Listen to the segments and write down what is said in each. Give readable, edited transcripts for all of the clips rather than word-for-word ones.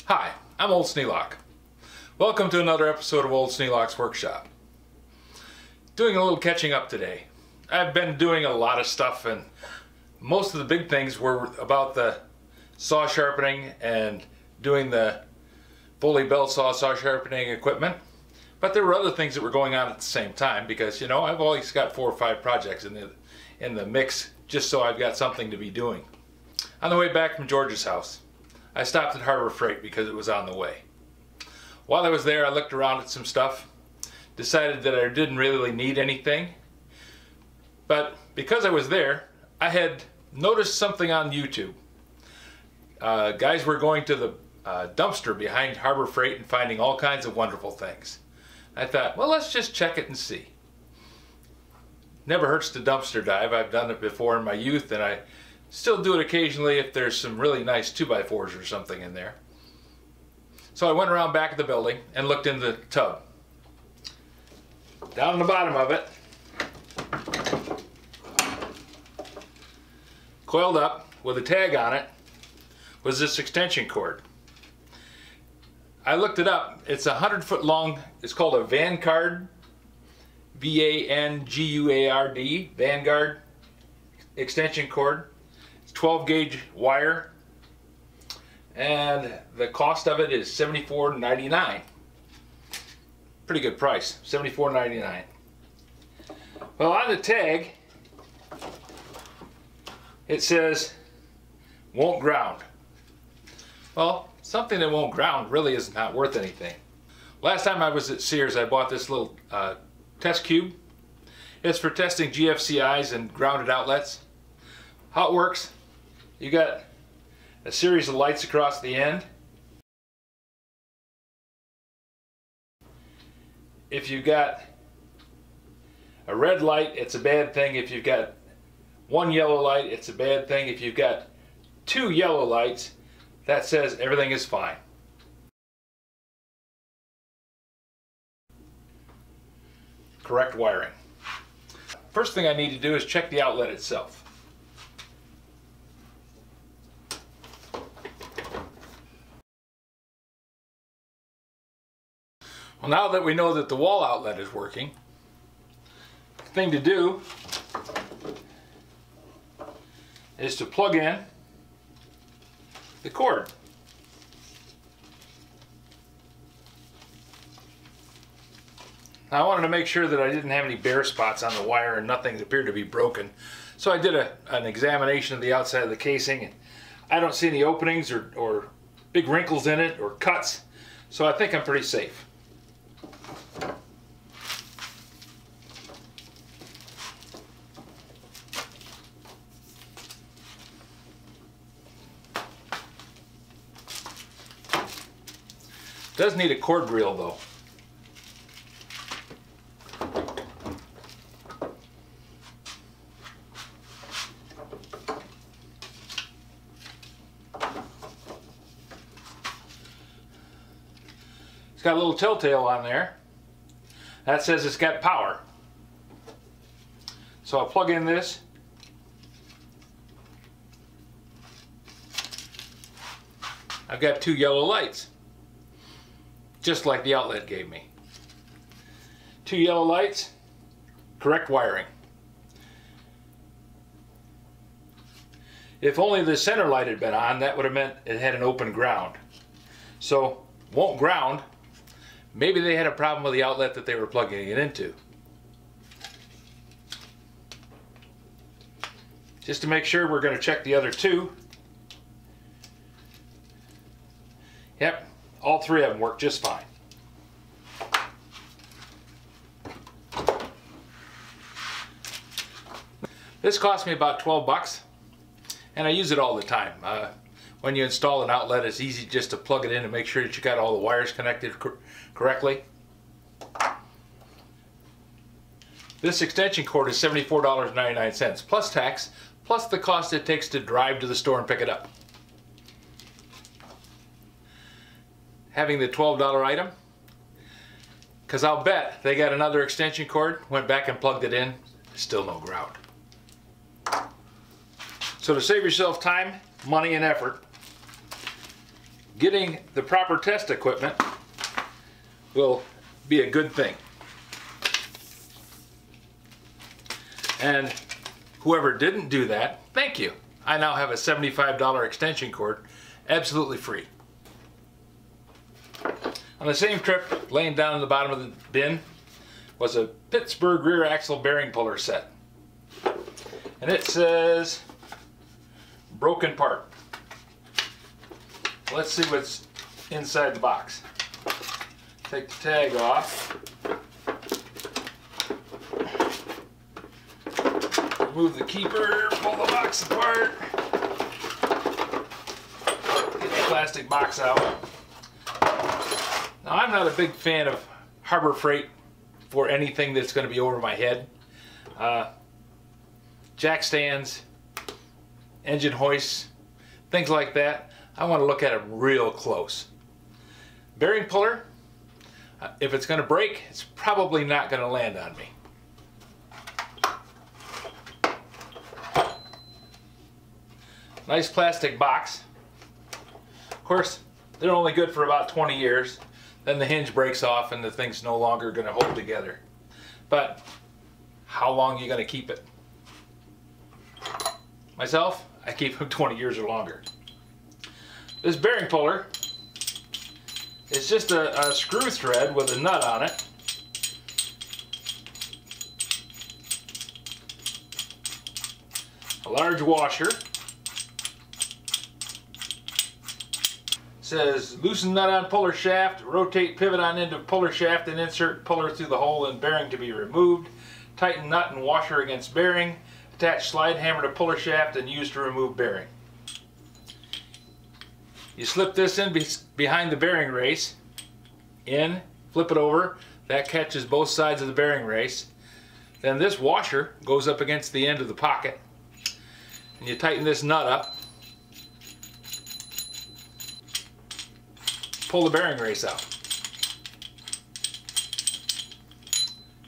Hi, I'm Old Sneelock. Welcome to another episode of Old Sneelock's Workshop. Doing a little catching up today. I've been doing a lot of stuff, and most of the big things were about the saw sharpening and doing the Foley belt saw sharpening equipment. But there were other things that were going on at the same time because, you know, I've always got 4 or 5 projects in the mix just so I've got something to be doing. On the way back from George's house, I stopped at Harbor Freight because it was on the way. While I was there, I looked around at some stuff, decided that I didn't really need anything. But because I was there, I had noticed something on YouTube. Guys were going to the dumpster behind Harbor Freight and finding all kinds of wonderful things. I thought, well, let's just check it and see. Never hurts to dumpster dive. I've done it before in my youth, and I still do it occasionally if there's some really nice 2x4s or something in there. So I went around back of the building and looked in the tub. Down on the bottom of it, coiled up with a tag on it, was this extension cord. I looked it up. It's 100-foot long. It's called a Vanguard, V-A-N-G-U-A-R-D, Vanguard extension cord. 12 gauge wire, and the cost of it is $74.99. Pretty good price, $74.99. Well, on the tag it says won't ground. Well, something that won't ground really is not worth anything. Last time I was at Sears, I bought this little test cube. It's for testing GFCIs and grounded outlets. How it works: you got a series of lights across the end. If you've got a red light, it's a bad thing. If you've got one yellow light, it's a bad thing. If you've got 2 yellow lights, that says everything is fine. Correct wiring. First thing I need to do is check the outlet itself. Well, now that we know that the wall outlet is working, the thing to do is to plug in the cord. Now, I wanted to make sure that I didn't have any bare spots on the wire and nothing appeared to be broken. So I did an examination of the outside of the casing, and I don't see any openings or big wrinkles in it or cuts. So I think I'm pretty safe. Does need a cord reel though. It's got a little telltale on there. That says it's got power. So I'll plug in this. I've got 2 yellow lights, just like the outlet gave me. 2 yellow lights, correct wiring. If only the center light had been on, that would have meant it had an open ground. So, won't ground. Maybe they had a problem with the outlet that they were plugging it into. Just to make sure, we're going to check the other 2. Yep, all 3 of them work just fine. This cost me about 12 bucks, and I use it all the time. When you install an outlet, it's easy just to plug it in and make sure that you got all the wires connected correctly. This extension cord is $74.99 plus tax, plus the cost it takes to drive to the store and pick it up. Having the $12 item, because I'll bet they got another extension cord, went back and plugged it in, still no ground. So to save yourself time, money, and effort, getting the proper test equipment will be a good thing. And whoever didn't do that, thank you. I now have a $75 extension cord, absolutely free. On the same trip, laying down in the bottom of the bin was a Pittsburgh rear axle bearing puller set. And it says broken part. Let's see what's inside the box. Take the tag off. Remove the keeper, pull the box apart. Get the plastic box out. Now, I'm not a big fan of Harbor Freight for anything that's going to be over my head. Jack stands, engine hoists, things like that. I want to look at it real close. Bearing puller, if it's going to break, it's probably not going to land on me. Nice plastic box. Of course, they're only good for about 20 years. Then the hinge breaks off and the thing's no longer going to hold together. But how long are you going to keep it? Myself, I keep them 20 years or longer. This bearing puller is just a screw thread with a nut on it. A large washer. Says loosen nut on puller shaft, rotate pivot on end of puller shaft and insert puller through the hole in bearing to be removed. Tighten nut and washer against bearing. Attach slide hammer to puller shaft and use to remove bearing. You slip this in behind the bearing race. In, flip it over. That catches both sides of the bearing race. Then this washer goes up against the end of the pocket. And you tighten this nut up. Pull the bearing race out.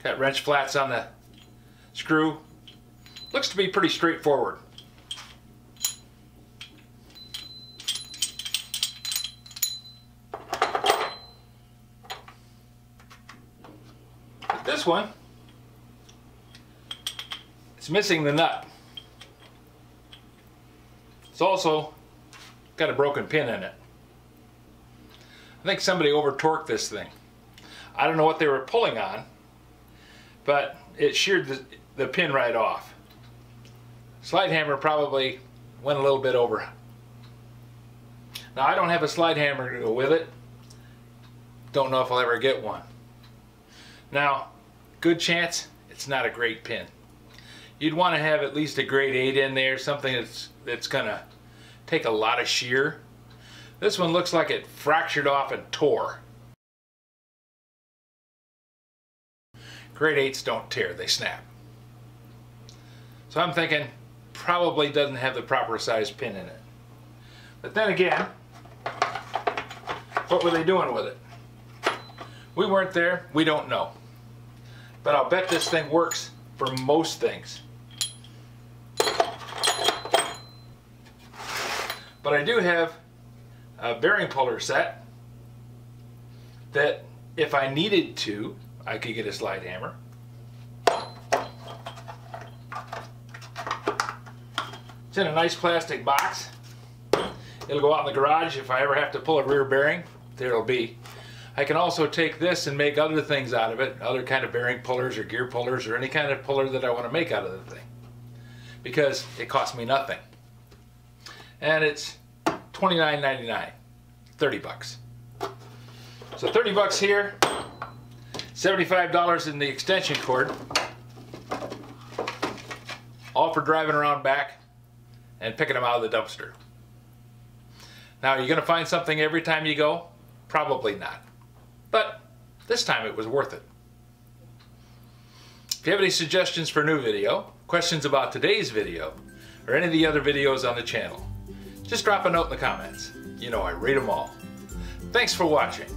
Got wrench flats on the screw. Looks to be pretty straightforward. But this one, it's missing the nut. It's also got a broken pin in it. I think somebody over-torqued this thing. I don't know what they were pulling on, but it sheared the pin right off. Slide hammer probably went a little bit over. Now, I don't have a slide hammer to go with it. Don't know if I'll ever get one. Now, good chance it's not a great pin. You'd want to have at least a grade 8 in there, something that's gonna take a lot of shear. This one looks like it fractured off and tore. Grade 8s don't tear, they snap. So I'm thinking probably doesn't have the proper size pin in it. But then again, what were they doing with it? We weren't there, we don't know. But I'll bet this thing works for most things. But I do have a bearing puller set that if I needed to, I could get a slide hammer. It's in a nice plastic box. It'll go out in the garage if I ever have to pull a rear bearing. There it'll be. I can also take this and make other things out of it, other kind of bearing pullers or gear pullers or any kind of puller that I want to make out of the thing, because it costs me nothing. And it's $29.99, 30 bucks. So 30 bucks here, $75 in the extension cord, all for driving around back and picking them out of the dumpster. Now, are you going to find something every time you go? Probably not. But this time it was worth it. If you have any suggestions for a new video, questions about today's video, or any of the other videos on the channel, just drop a note in the comments. You know I read them all. Thanks for watching.